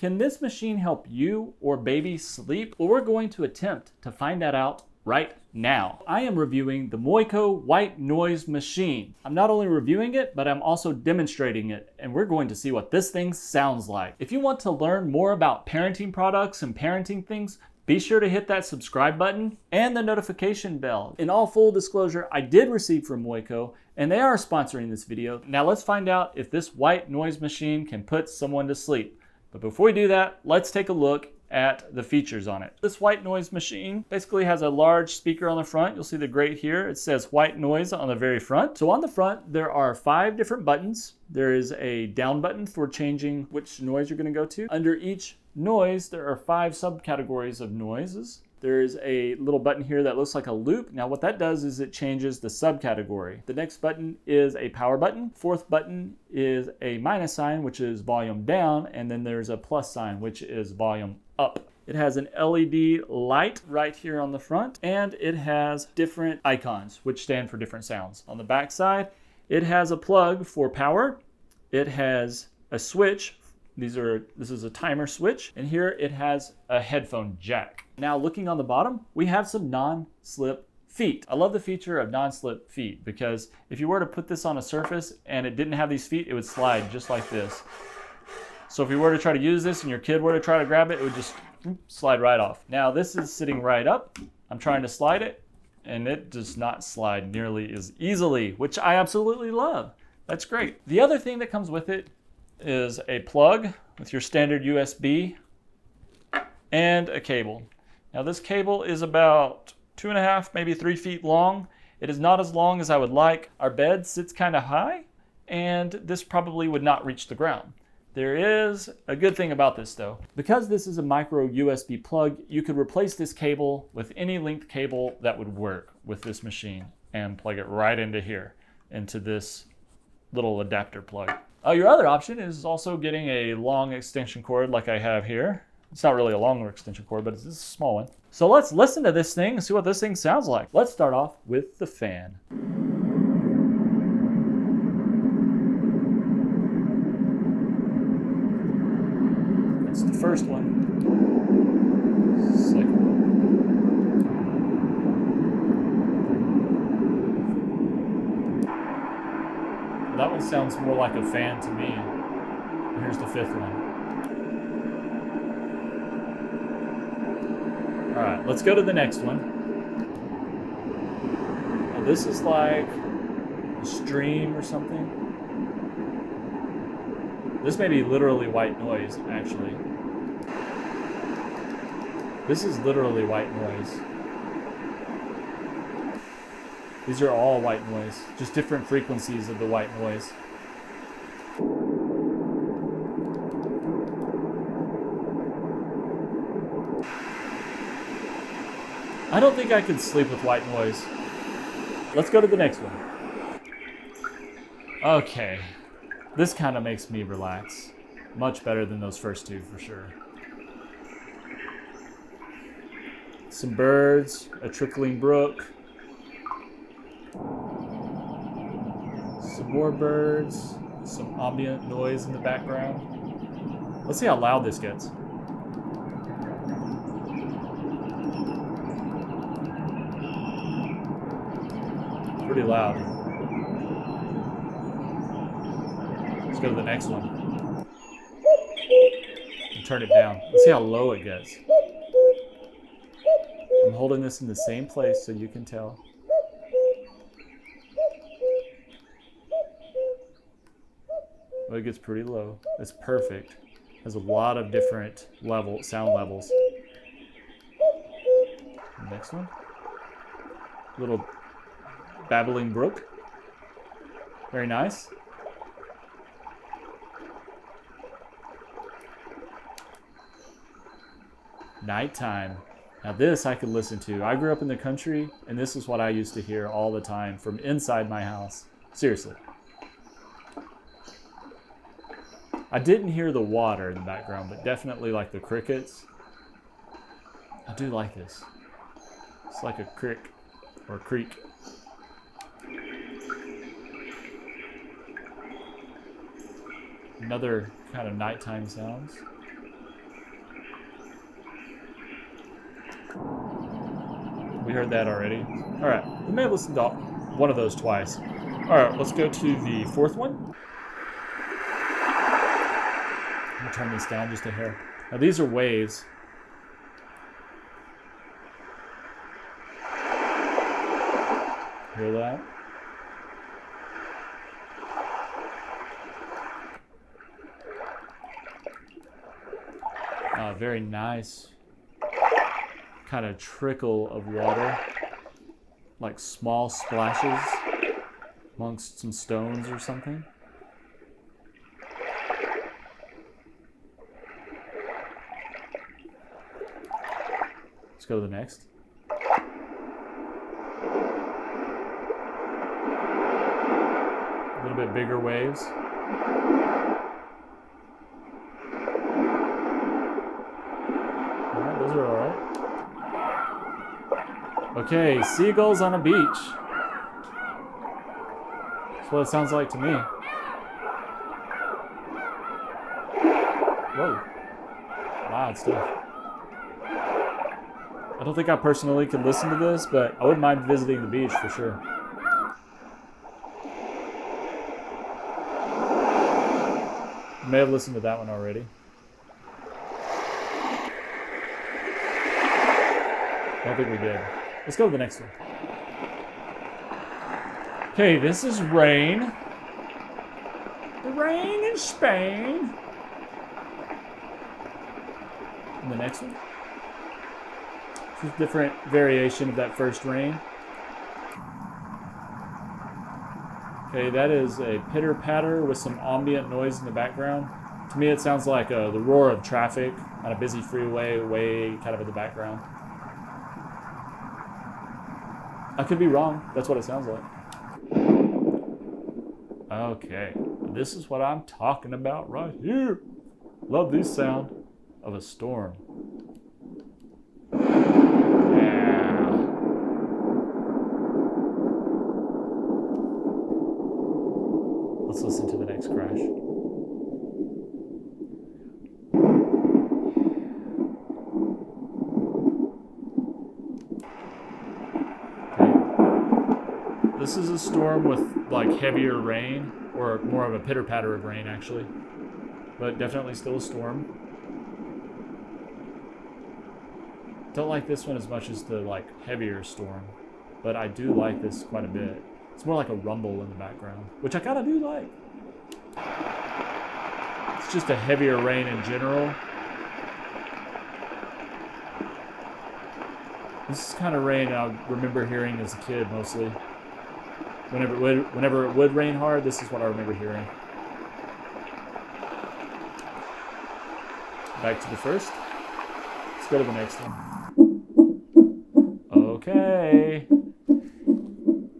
Can this machine help you or baby sleep? Well, we're going to attempt to find that out right now. I am reviewing the MOICO white noise machine. I'm not only reviewing it, but I'm also demonstrating it, and we're going to see what this thing sounds like. If you want to learn more about parenting products and parenting things, be sure to hit that subscribe button and the notification bell. In all full disclosure, I did receive from MOICO, and they are sponsoring this video. Now let's find out if this white noise machine can put someone to sleep. But before we do that, let's take a look at the features on it. This white noise machine basically has a large speaker on the front. You'll see the grate here. It says white noise on the very front. So on the front, there are 5 different buttons. There is a down button for changing which noise you're going to go to. Under each noise, there are 5 subcategories of noises. There's a little button here that looks like a loop. Now what that does is it changes the subcategory. The next button is a power button. 4th button is a minus sign, which is volume down, and then there's a plus sign, which is volume up. It has an LED light right here on the front, and it has different icons, which stand for different sounds. On the back side, it has a plug for power. It has a switch. This is a timer switch, and here it has a headphone jack. Now looking on the bottom, we have some non-slip feet. I love the feature of non-slip feet because if you were to put this on a surface and it didn't have these feet, it would slide just like this. So if you were to try to use this and your kid were to try to grab it, it would just slide right off. Now this is sitting right up. I'm trying to slide it and it does not slide nearly as easily, which I absolutely love. That's great. The other thing that comes with it is a plug with your standard USB and a cable. Now this cable is about 2.5, maybe 3 feet long. It is not as long as I would like. Our bed sits kind of high and this probably would not reach the ground. There is a good thing about this though. Because this is a micro USB plug, you could replace this cable with any length cable that would work with this machine and plug it right into here, into this little adapter plug. Your other option is also getting a long extension cord like I have here. It's not really a long extension cord, but it's a small one. So let's listen to this thing and see what this thing sounds like. Let's start off with the fan. That's the first one. Second one. That one sounds more like a fan to me. Here's the 5th one. All right, let's go to the next one. Now this is like a stream or something. This may be literally white noise, actually. This is literally white noise. These are all white noise, just different frequencies of the white noise. I don't think I could sleep with white noise. Let's go to the next one. Okay, this kind of makes me relax. Much better than those first 2 for sure. Some birds, a trickling brook. Some more birds, some ambient noise in the background. Let's see how loud this gets. Pretty loud. Let's go to the next one. And turn it down. Let's see how low it gets. I'm holding this in the same place so you can tell. Well, it gets pretty low. It's perfect. Has a lot of different sound levels. Next one. Little babbling brook. Very nice. Nighttime. Now this I could listen to. I grew up in the country, and this is what I used to hear all the time from inside my house. Seriously. I didn't hear the water in the background, but definitely like the crickets. I do like this. It's like a crick or a creek. Another kind of nighttime sounds. We heard that already. All right, we may have listened to one of those twice. All right, let's go to the fourth one. I'm gonna turn this down just a hair. Now these are waves. Hear that? Very nice kind of trickle of water, like small splashes amongst some stones or something. Let's go to the next. A little bit bigger waves. Alright, those are alright. Okay, seagulls on a beach. That's what it sounds like to me. Whoa. Loud stuff. I don't think I personally could listen to this, but I wouldn't mind visiting the beach for sure. You may have listened to that one already. I don't think we did. Let's go to the next one. Okay, this is rain. The rain in Spain. And the next one. This is a different variation of that first rain. Okay, that is a pitter-patter with some ambient noise in the background. To me, it sounds like the roar of traffic on a busy freeway, way kind of in the background. I could be wrong. That's what it sounds like. Okay, this is what I'm talking about right here. Love this sound of a storm. Yeah. Let's listen to the next crash. This is a storm with like heavier rain, or more of a pitter-patter of rain actually, but definitely still a storm. Don't like this one as much as the like heavier storm, but I do like this quite a bit. It's more like a rumble in the background, which I kind of do like. It's just a heavier rain in general. This is kind of rain I remember hearing as a kid mostly. Whenever it would rain hard, this is what I remember hearing. Back to the first. Let's go to the next one. Okay.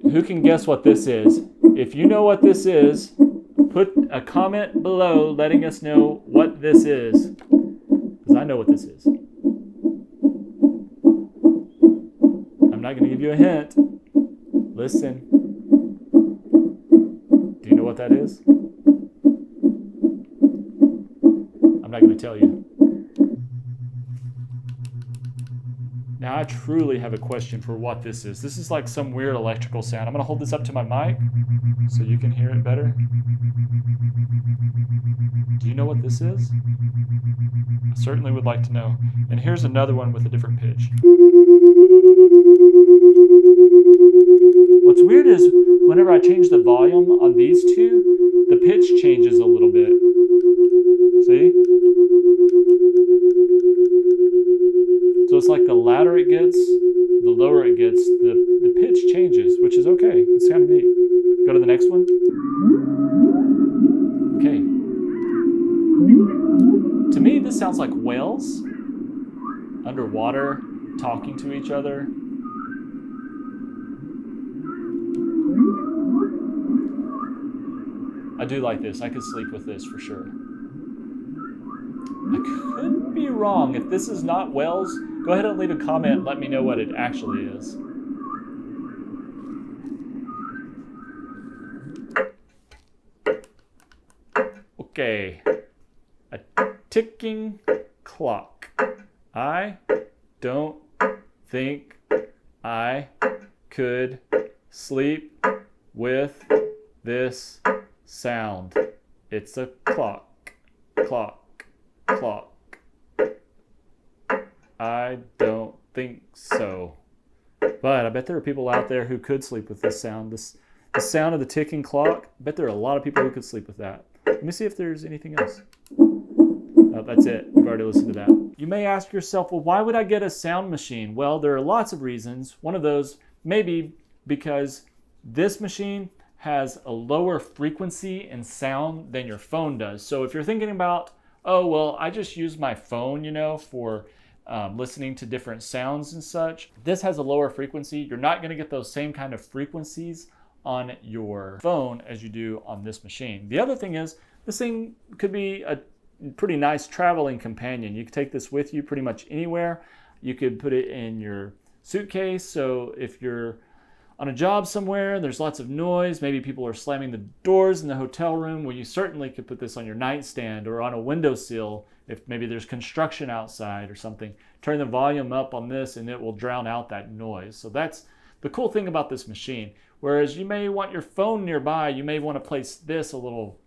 Who can guess what this is? If you know what this is, put a comment below letting us know what this is. Because I know what this is. I'm not going to give you a hint. Listen. Do you know what that is? I'm not going to tell you. Now I truly have a question for what this is. This is like some weird electrical sound. I'm going to hold this up to my mic so you can hear it better. Do you know what this is? I certainly would like to know. And here's another one with a different pitch. What's weird is whenever I change the volume on these two, the pitch changes a little bit. See? So it's like the louder it gets, the lower it gets, the pitch changes, which is okay. It's kind of neat. Go to the next one. Okay. To me, this sounds like whales underwater talking to each other. I do like this. I could sleep with this for sure. I could be wrong. If this is not whales, go ahead and leave a comment and let me know what it actually is. Okay. A ticking clock. I don't think I could sleep with this sound. It's a clock, clock, clock. I don't think so. But I bet there are people out there who could sleep with this sound. The sound of the ticking clock, I bet there are a lot of people who could sleep with that. Let me see if there's anything else. Oh, that's it. We've already listened to that. You may ask yourself, well, why would I get a sound machine? Well, there are lots of reasons. One of those may be because this machine has a lower frequency in sound than your phone does. So if you're thinking about, oh, well, I just use my phone, for listening to different sounds and such, this has a lower frequency. You're not going to get those same kind of frequencies on your phone as you do on this machine. The other thing is, this thing could be a pretty nice traveling companion. You could take this with you pretty much anywhere. You could put it in your suitcase. So if you're on a job somewhere, there's lots of noise, maybe people are slamming the doors in the hotel room, well, you certainly could put this on your nightstand or on a windowsill if maybe there's construction outside or something. Turn the volume up on this and it will drown out that noise. So that's the cool thing about this machine. Whereas you may want your phone nearby, you may want to place this a little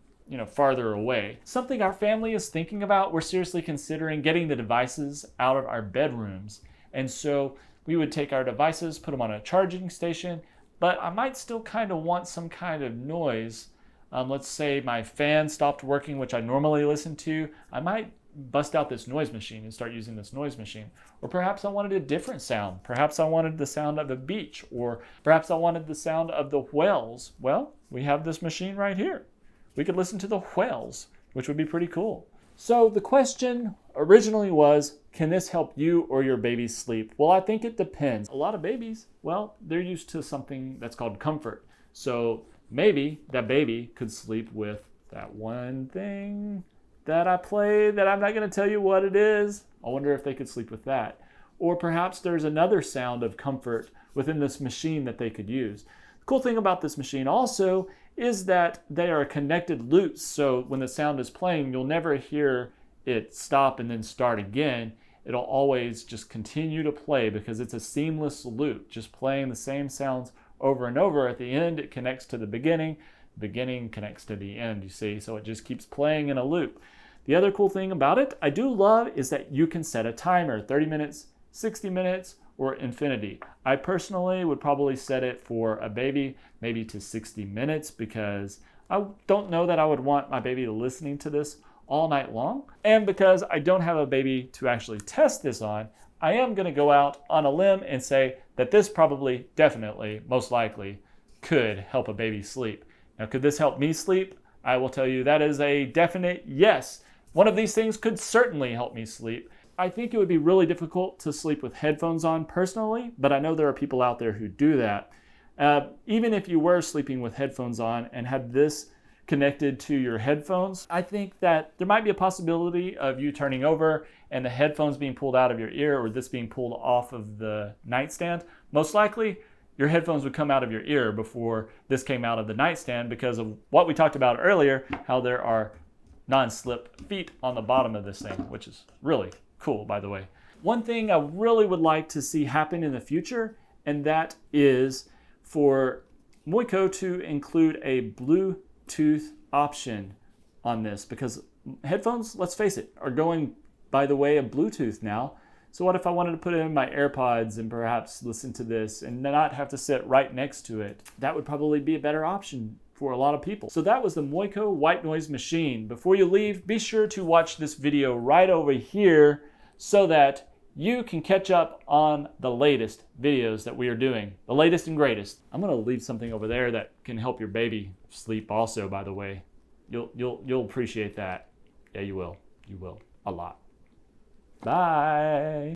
farther away. Something our family is thinking about, we're seriously considering getting the devices out of our bedrooms. And so we would take our devices, put them on a charging station, but I might still kind of want some kind of noise. Let's say my fan stopped working, which I normally listen to. I might bust out this noise machine and start using this noise machine. Or perhaps I wanted a different sound. Perhaps I wanted the sound of a beach, or perhaps I wanted the sound of the whales. Well, we have this machine right here. We could listen to the whales, which would be pretty cool. So the question originally was, can this help you or your baby sleep? Well, I think it depends. A lot of babies, well, they're used to something that's called comfort. So maybe that baby could sleep with that one thing that I play that I'm not going to tell you what it is. I wonder if they could sleep with that. Or perhaps there's another sound of comfort within this machine that they could use. The cool thing about this machine also is that they are connected loops. So when the sound is playing, you'll never hear it stop and then start again. It'll always just continue to play because it's a seamless loop, just playing the same sounds over and over. At the end, it connects to the beginning connects to the end, you see, so it just keeps playing in a loop. The other cool thing about it, I do love, is that you can set a timer, 30 minutes, 60 minutes, or infinity. I personally would probably set it for a baby, maybe to 60 minutes, because I don't know that I would want my baby listening to this all night long. And because I don't have a baby to actually test this on, I am going to go out on a limb and say that this probably, definitely, most likely, could help a baby sleep. Now, could this help me sleep? I will tell you that is a definite yes. One of these things could certainly help me sleep. I think it would be really difficult to sleep with headphones on personally, but I know there are people out there who do that. Even if you were sleeping with headphones on and had this connected to your headphones, I think that there might be a possibility of you turning over and the headphones being pulled out of your ear, or this being pulled off of the nightstand. Most likely, your headphones would come out of your ear before this came out of the nightstand because of what we talked about earlier, how there are non-slip feet on the bottom of this thing, which is really cool, by the way. One thing I really would like to see happen in the future, and that is for MOICO to include a Bluetooth option on this, because headphones, let's face it, are going by the way of Bluetooth now. So what if I wanted to put it in my AirPods and perhaps listen to this and not have to sit right next to it? That would probably be a better option for a lot of people. So that was the MOICO white noise machine. Before you leave, be sure to watch this video right over here so that you can catch up on the latest videos that we are doing, the latest and greatest. I'm gonna leave something over there that can help your baby sleep also, by the way. You'll appreciate that. Yeah, you will. You will. A lot. Bye.